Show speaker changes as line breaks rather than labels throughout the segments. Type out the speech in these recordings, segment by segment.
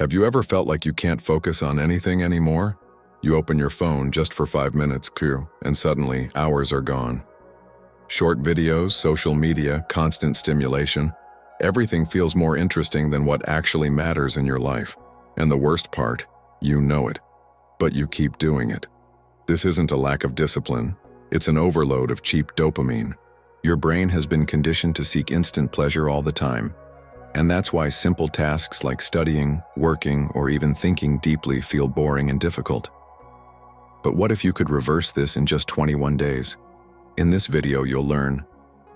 Have you ever felt like you can't focus on anything anymore? You open your phone just for 5 minutes, and suddenly hours are gone. Short videos, social media, constant stimulation, everything feels more interesting than what actually matters in your life. And the worst part, you know it, but you keep doing it. This isn't a lack of discipline, it's an overload of cheap dopamine. Your brain has been conditioned to seek instant pleasure all the time. And that's why simple tasks like studying, working, or even thinking deeply feel boring and difficult. But what if you could reverse this in just 21 days? In this video, you'll learn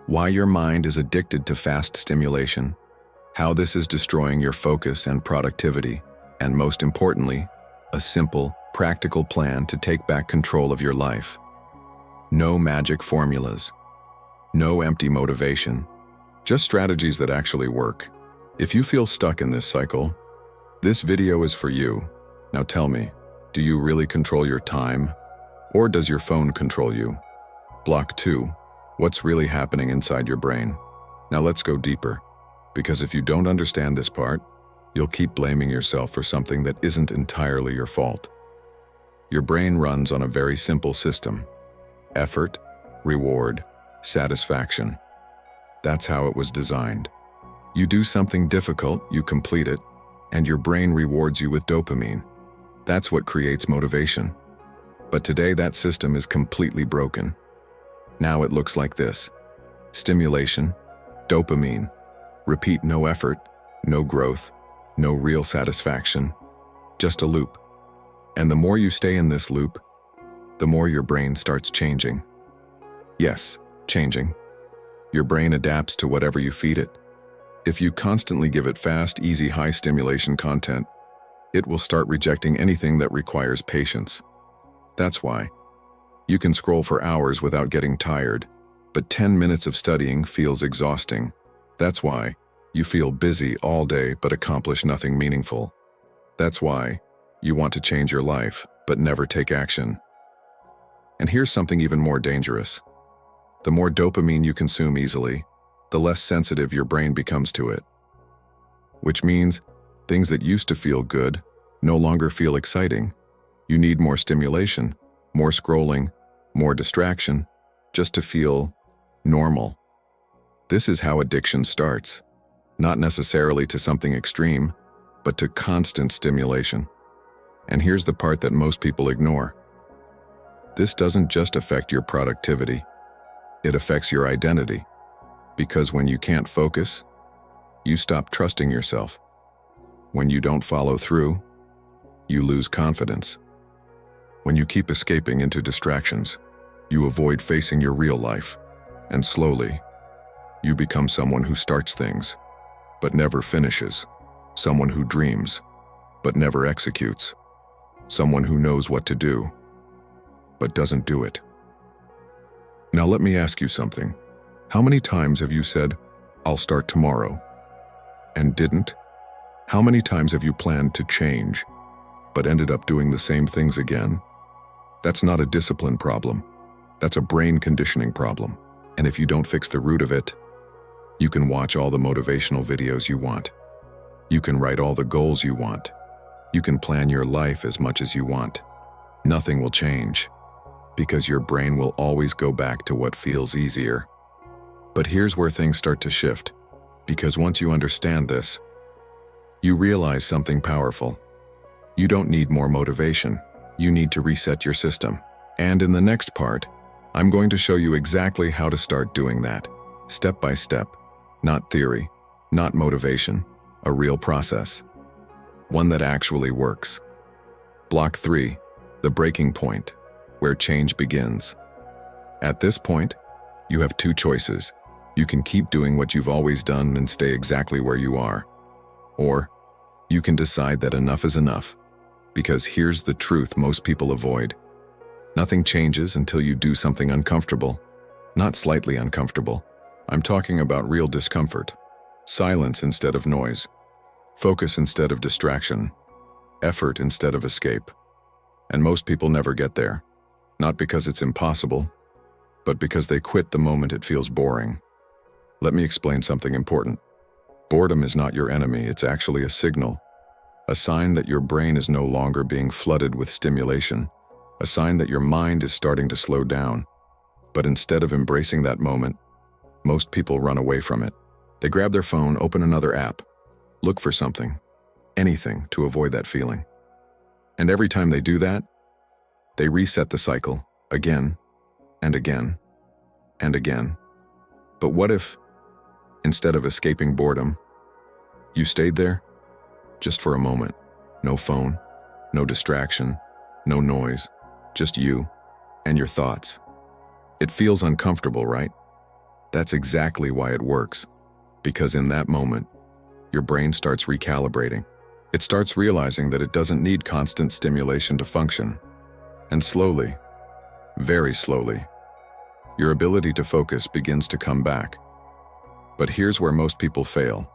why your mind is addicted to fast stimulation, how this is destroying your focus and productivity, and most importantly, a simple, practical plan to take back control of your life. No magic formulas, no empty motivation, just strategies that actually work. If you feel stuck in this cycle, this video is for you. Now tell me, do you really control your time? Or does your phone control you? Block 2. What's really happening inside your brain? Now let's go deeper, because if you don't understand this part, you'll keep blaming yourself for something that isn't entirely your fault. Your brain runs on a very simple system: effort, reward, satisfaction. That's how it was designed. You do something difficult, you complete it, and your brain rewards you with dopamine. That's what creates motivation. But today that system is completely broken. Now it looks like this: stimulation, dopamine, repeat, no effort, no growth, no real satisfaction, just a loop. And the more you stay in this loop, the more your brain starts changing. Yes, changing. Your brain adapts to whatever you feed it. If you constantly give it fast, easy, high stimulation content, it will start rejecting anything that requires patience. That's why you can scroll for hours without getting tired, but 10 minutes of studying feels exhausting. That's why you feel busy all day but accomplish nothing meaningful. That's why you want to change your life but never take action. And here's something even more dangerous. The more dopamine you consume easily, the less sensitive your brain becomes to it. Which means things that used to feel good no longer feel exciting. You need more stimulation, more scrolling, more distraction, just to feel normal. This is how addiction starts. Not necessarily to something extreme, but to constant stimulation. And here's the part that most people ignore. This doesn't just affect your productivity, it affects your identity. Because when you can't focus, you stop trusting yourself. When you don't follow through, you lose confidence. When you keep escaping into distractions, you avoid facing your real life. And slowly, you become someone who starts things, but never finishes. Someone who dreams, but never executes. Someone who knows what to do, but doesn't do it. Now let me ask you something. How many times have you said, "I'll start tomorrow," and didn't? How many times have you planned to change, but ended up doing the same things again? That's not a discipline problem. That's a brain conditioning problem. And if you don't fix the root of it, you can watch all the motivational videos you want. You can write all the goals you want. You can plan your life as much as you want. Nothing will change, because your brain will always go back to what feels easier. But here's where things start to shift, because once you understand this, you realize something powerful. You don't need more motivation. You need to reset your system. And in the next part, I'm going to show you exactly how to start doing that, step by step. Not theory, not motivation, a real process. One that actually works. Block 3, the breaking point, where change begins. At this point, you have two choices. You can keep doing what you've always done and stay exactly where you are. Or you can decide that enough is enough. Because here's the truth most people avoid. Nothing changes until you do something uncomfortable. Not slightly uncomfortable. I'm talking about real discomfort. Silence instead of noise. Focus instead of distraction. Effort instead of escape. And most people never get there. Not because it's impossible, but because they quit the moment it feels boring. Let me explain something important. Boredom is not your enemy, it's actually a signal. a sign that your brain is no longer being flooded with stimulation, a sign that your mind is starting to slow down. But instead of embracing that moment, most people run away from it. They grab their phone, open another app, look for something, anything to avoid that feeling. And every time they do that, they reset the cycle again and again and again. But what if, instead of escaping boredom, you stayed there just for a moment? No phone, no distraction, no noise, just you and your thoughts. It feels uncomfortable, right? That's exactly why it works. Because in that moment, your brain starts recalibrating. It starts realizing that it doesn't need constant stimulation to function. And slowly, very slowly, your ability to focus begins to come back. But here's where most people fail.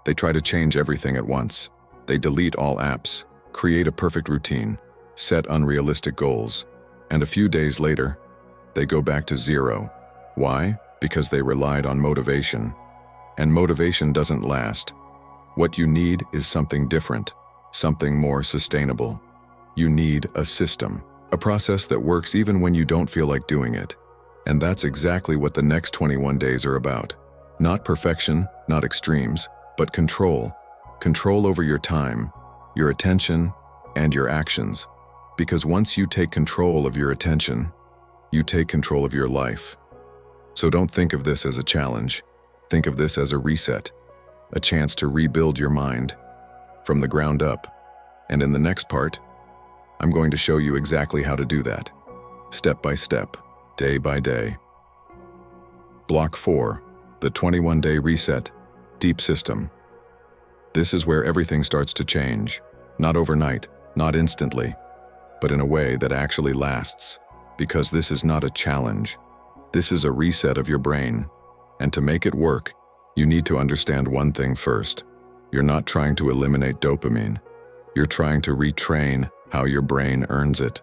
They try to change everything at once. They delete all apps, create a perfect routine, set unrealistic goals, and a few days later, they go back to zero. Why? Because they relied on motivation. And motivation doesn't last. What you need is something different, something more sustainable. You need a system, a process that works even when you don't feel like doing it. And that's exactly what the next 21 days are about. Not perfection, not extremes, but control. Control over your time, your attention, and your actions. Because once you take control of your attention, you take control of your life. So don't think of this as a challenge. Think of this as a reset, a chance to rebuild your mind from the ground up. And in the next part, I'm going to show you exactly how to do that, step by step, day by day. Block 4, the 21-day reset, deep system. This is where everything starts to change, not overnight, not instantly, but in a way that actually lasts. Because this is not a challenge. This is a reset of your brain. And to make it work, you need to understand one thing first. You're not trying to eliminate dopamine. You're trying to retrain how your brain earns it.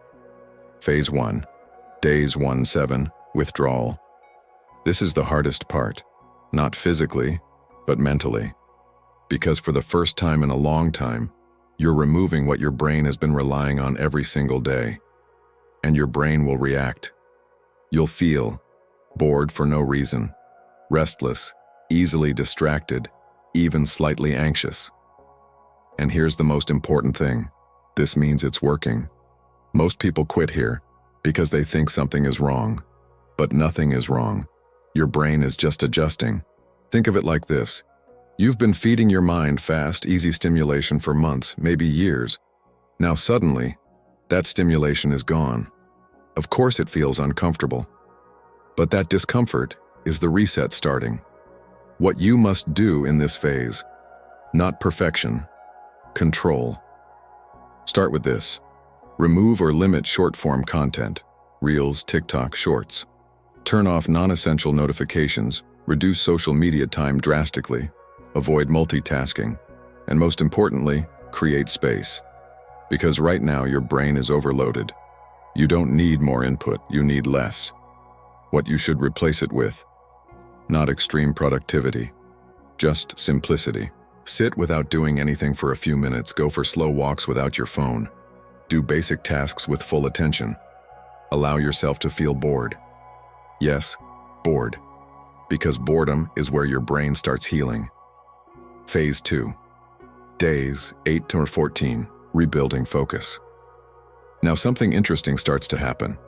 Phase 1, days 1-7, withdrawal. This is the hardest part, not physically, but mentally. Because for the first time in a long time, you're removing what your brain has been relying on every single day. And your brain will react. You'll feel bored for no reason, restless, easily distracted, even slightly anxious. And here's the most important thing. This means it's working. Most people quit here because they think something is wrong. But nothing is wrong. Your brain is just adjusting. Think of it like this. You've been feeding your mind fast, easy stimulation for months, maybe years. Now suddenly, that stimulation is gone. Of course it feels uncomfortable. But that discomfort is the reset starting. What you must do in this phase, not perfection, control. Start with this. Remove or limit short-form content, Reels, TikTok, Shorts. Turn off non-essential notifications, reduce social media time drastically, avoid multitasking, and most importantly, create space. Because right now your brain is overloaded. You don't need more input, you need less. What you should replace it with. Not extreme productivity, just simplicity. Sit without doing anything for a few minutes, go for slow walks without your phone. Do basic tasks with full attention. Allow yourself to feel bored. Yes, bored. Because boredom is where your brain starts healing. Phase 2. Days 8 or 14, rebuilding focus. Now something interesting starts to happen.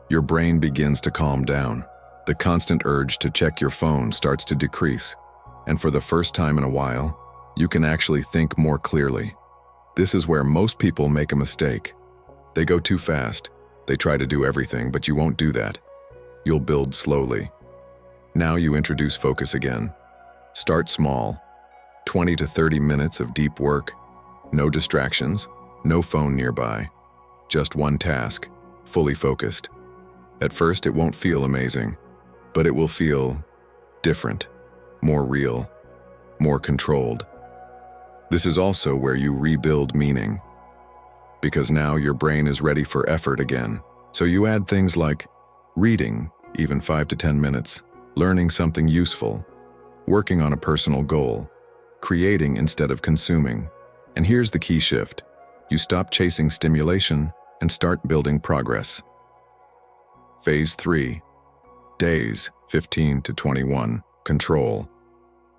Your brain begins to calm down. The constant urge to check your phone starts to decrease. And for the first time in a while, you can actually think more clearly. This is where most people make a mistake. They go too fast. They try to do everything, but you won't do that. You'll build slowly. Now you introduce focus again. Start small. 20 to 30 minutes of deep work. No distractions, no phone nearby. Just one task, fully focused. At first it won't feel amazing, but it will feel different, more real, more controlled. This is also where you rebuild meaning. Because now your brain is ready for effort again. So you add things like reading, even 5 to 10 minutes, learning something useful, working on a personal goal, creating instead of consuming. And here's the key shift. You stop chasing stimulation and start building progress. Phase 3. Days 15 to 21. Control.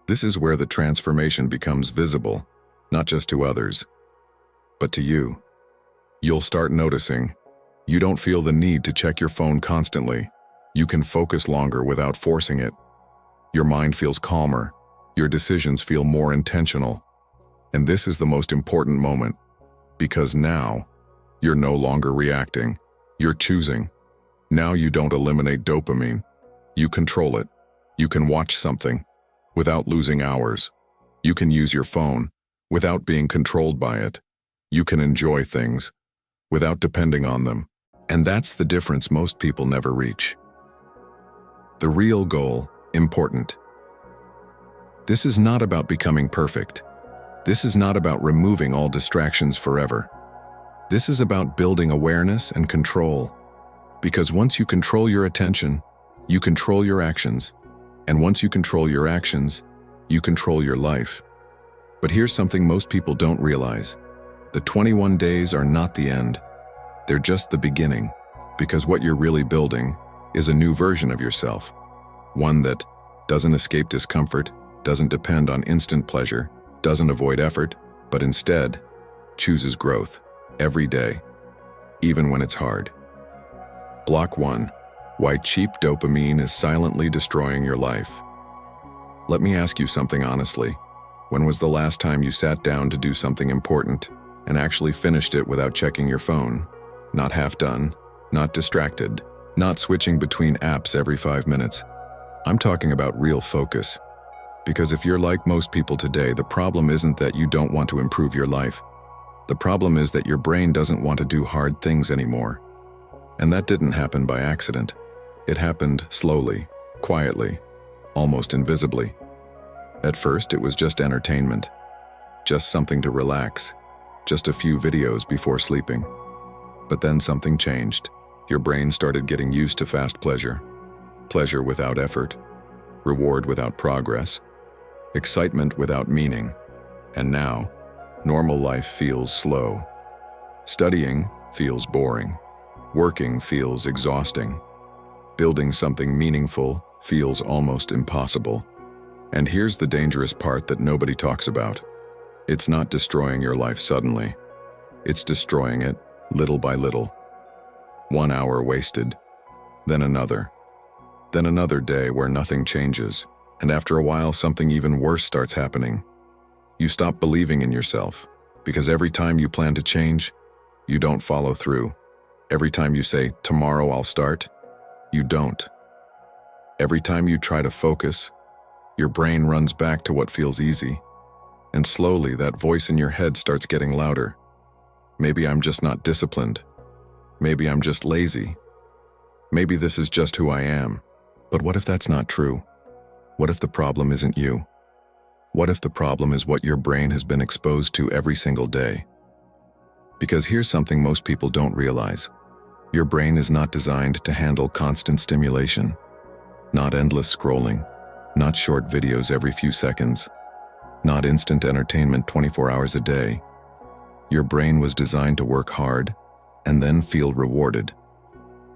This is where the transformation becomes visible, not just to others, but to you. You'll start noticing. You don't feel the need to check your phone constantly. You can focus longer without forcing it. Your mind feels calmer. Your decisions feel more intentional. And this is the most important moment, because now you're no longer reacting. You're choosing. Now you don't eliminate dopamine. You control it. You can watch something without losing hours. You can use your phone without being controlled by it. You can enjoy things without depending on them. And that's the difference most people never reach. The real goal, important. This is not about becoming perfect. This is not about removing all distractions forever. This is about building awareness and control. Because once you control your attention, you control your actions. And once you control your actions, you control your life. But here's something most people don't realize. The 21 days are not the end. They're just the beginning. Because what you're really building is a new version of yourself. One that doesn't escape discomfort, doesn't depend on instant pleasure, doesn't avoid effort, but instead chooses growth every day, even when it's hard. Block 1. Why cheap dopamine is silently destroying your life. Let me ask you something honestly. When was the last time you sat down to do something important and actually finished it without checking your phone? Not half done, not distracted, not switching between apps every 5 minutes. I'm talking about real focus. Because if you're like most people today, the problem isn't that you don't want to improve your life. The problem is that your brain doesn't want to do hard things anymore. And that didn't happen by accident. It happened slowly, quietly, almost invisibly. At first, it was just entertainment. Just something to relax. Just a few videos before sleeping. But then something changed. Your brain started getting used to fast pleasure. Pleasure without effort. Reward without progress. Excitement without meaning. And now, normal life feels slow. Studying feels boring. Working feels exhausting. Building something meaningful feels almost impossible. And here's the dangerous part that nobody talks about. It's not destroying your life suddenly. It's destroying it little by little. 1 hour wasted, then another day where nothing changes, and after a while something even worse starts happening. You stop believing in yourself, because every time you plan to change, you don't follow through. Every time you say, tomorrow I'll start, you don't. Every time you try to focus, your brain runs back to what feels easy. And slowly that voice in your head starts getting louder. Maybe I'm just not disciplined. Maybe I'm just lazy. Maybe this is just who I am. But what if that's not true? What if the problem isn't you? What if the problem is what your brain has been exposed to every single day? Because here's something most people don't realize. Your brain is not designed to handle constant stimulation. Not endless scrolling. Not short videos every few seconds. Not instant entertainment 24 hours a day. Your brain was designed to work hard and then feel rewarded.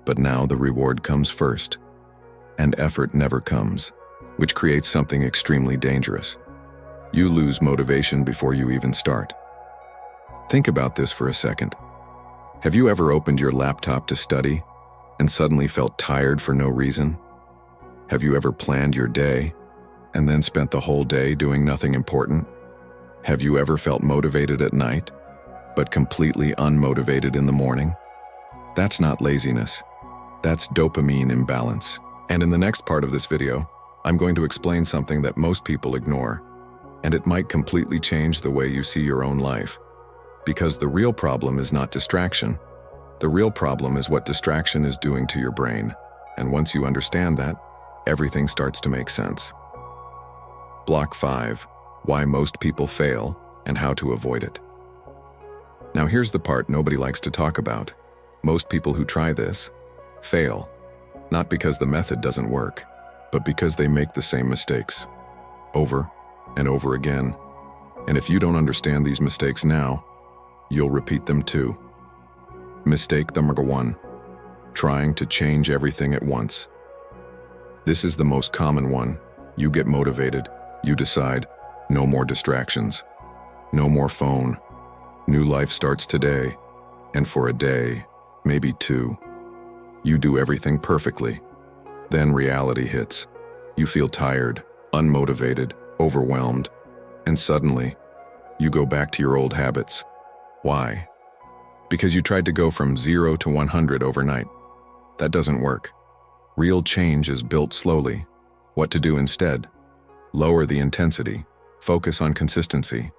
But now the reward comes first, and effort never comes, which creates something extremely dangerous. You lose motivation before you even start. Think about this for a second. Have you ever opened your laptop to study and suddenly felt tired for no reason? Have you ever planned your day and then spent the whole day doing nothing important? Have you ever felt motivated at night, but completely unmotivated in the morning? That's not laziness. That's dopamine imbalance. And in the next part of this video, I'm going to explain something that most people ignore, and it might completely change the way you see your own life. Because the real problem is not distraction. The real problem is what distraction is doing to your brain. And once you understand that, everything starts to make sense. Block 5. Why most people fail and how to avoid it. Now here's the part nobody likes to talk about. Most people who try this fail, not because the method doesn't work, but because they make the same mistakes over and over again. And if you don't understand these mistakes now, you'll repeat them too. Mistake number 1. Trying to change everything at once. This is the most common one. You get motivated. You decide, no more distractions. No more phone. New life starts today. And for a day, maybe 2, you do everything perfectly. Then reality hits. You feel tired, unmotivated, overwhelmed, and suddenly, you go back to your old habits. Why? Because you tried to go from 0 to 100 overnight. That doesn't work. Real change is built slowly. What to do instead? Lower the intensity. Focus on consistency.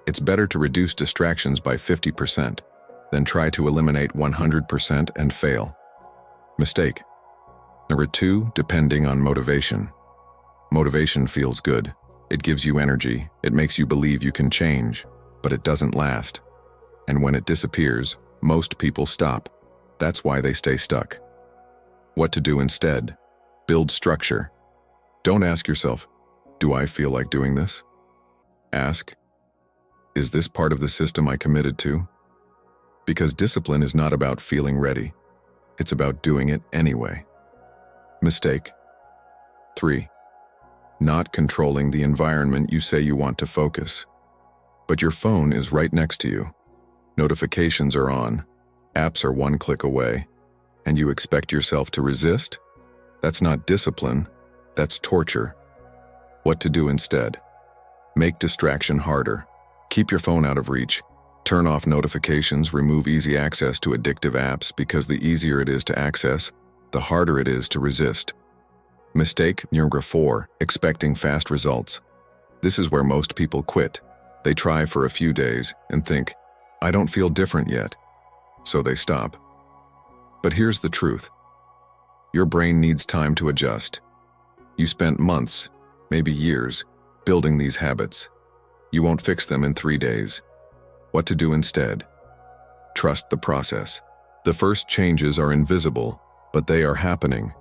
It's better to reduce distractions by 50% than try to eliminate 100% and fail. Mistake. Number 2, depending on motivation. Motivation feels good. It gives you energy. It makes you believe you can change, but it doesn't last. And when it disappears, most people stop. That's why they stay stuck. What to do instead? Build structure. Don't ask yourself, do I feel like doing this? Ask, is this part of the system I committed to? Because discipline is not about feeling ready. It's about doing it anyway. Mistake. 3. Not controlling the environment you say you want to focus. But your phone is right next to you. Notifications are on. Apps are one click away. And you expect yourself to resist? That's not discipline. That's torture. What to do instead? Make distraction harder. Keep your phone out of reach. Turn off notifications, remove easy access to addictive apps because the easier it is to access, the harder it is to resist. Mistake number 4, expecting fast results. This is where most people quit. They try for a few days and think, I don't feel different yet. So they stop. But here's the truth. Your brain needs time to adjust. You spent months, maybe years, building these habits. You won't fix them in 3 days. What to do instead? Trust the process. The first changes are invisible, but they are happening.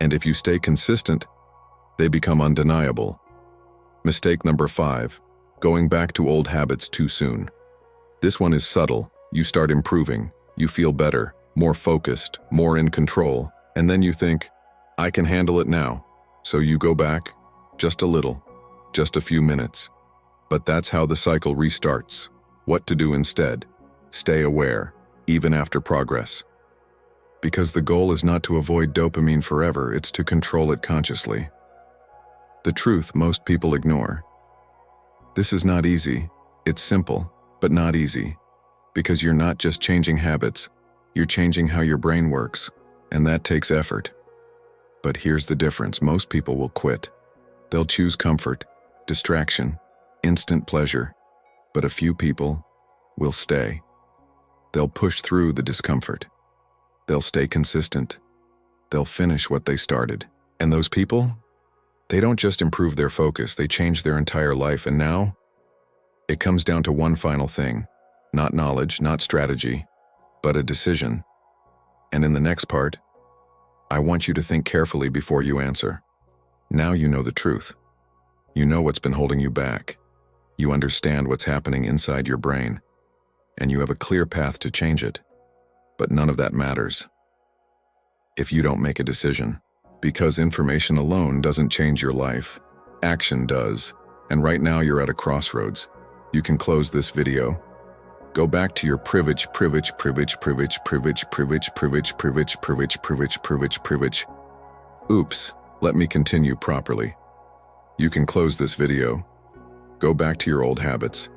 And if you stay consistent, they become undeniable. Mistake number 5, going back to old habits too soon. This one is subtle. You start improving. You feel better, more focused, more in control, and then you think, I can handle it now. So you go back, just a little, just a few minutes. But that's how the cycle restarts. What to do instead? Stay aware, even after progress. Because the goal is not to avoid dopamine forever, it's to control it consciously. The truth most people ignore. This is not easy. It's simple, but not easy. Because you're not just changing habits, you're changing how your brain works, and that takes effort. But here's the difference. Most people will quit. They'll choose comfort, distraction, instant pleasure, but a few people will stay. They'll push through the discomfort. They'll stay consistent. They'll finish what they started. And those people, they don't just improve their focus, they change their entire life. And now, it comes down to one final thing. Not knowledge, not strategy, but a decision. And in the next part, I want you to think carefully before you answer. Now you know the truth. You know what's been holding you back. You understand what's happening inside your brain, and you have a clear path to change it. But none of that matters if you don't make a decision. Because information alone doesn't change your life. Action does. And right now you're at a crossroads. You can close this video. Go back to your privilege. Oops, let me continue properly. You can close this video. Go back to your old habits.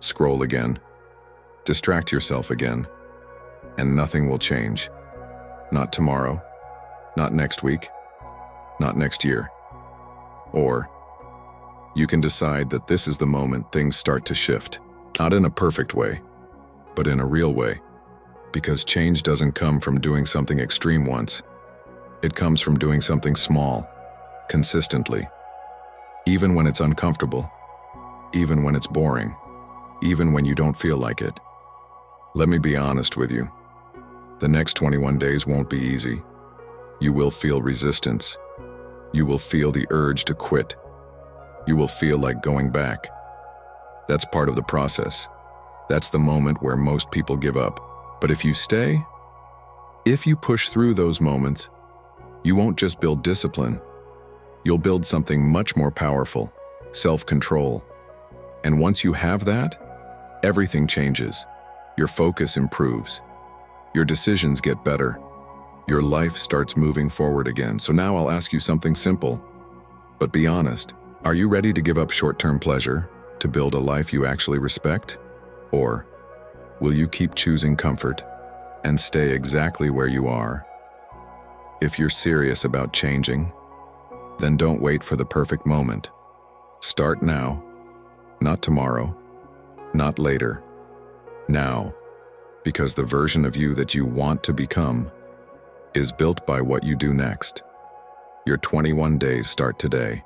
Scroll again. Distract yourself again. And nothing will change. Not tomorrow. Not next week. Not next year. Or you can decide that this is the moment things start to shift. Not in a perfect way, but in a real way. Because change doesn't come from doing something extreme once. It comes from doing something small, consistently. Even when it's uncomfortable. Even when it's boring. Even when you don't feel like it. Let me be honest with you. The next 21 days won't be easy. You will feel resistance. You will feel the urge to quit. You will feel like going back. That's part of the process. That's the moment where most people give up. But if you stay, if you push through those moments, you won't just build discipline. You'll build something much more powerful, self-control. And once you have that, everything changes. Your focus improves. Your decisions get better. Your life starts moving forward again. So now I'll ask you something simple, but be honest. Are you ready to give up short-term pleasure to build a life you actually respect? Or will you keep choosing comfort and stay exactly where you are? If you're serious about changing, then don't wait for the perfect moment. Start now, not tomorrow, not later. Now, because the version of you that you want to become is built by what you do next. Your 21 days start today.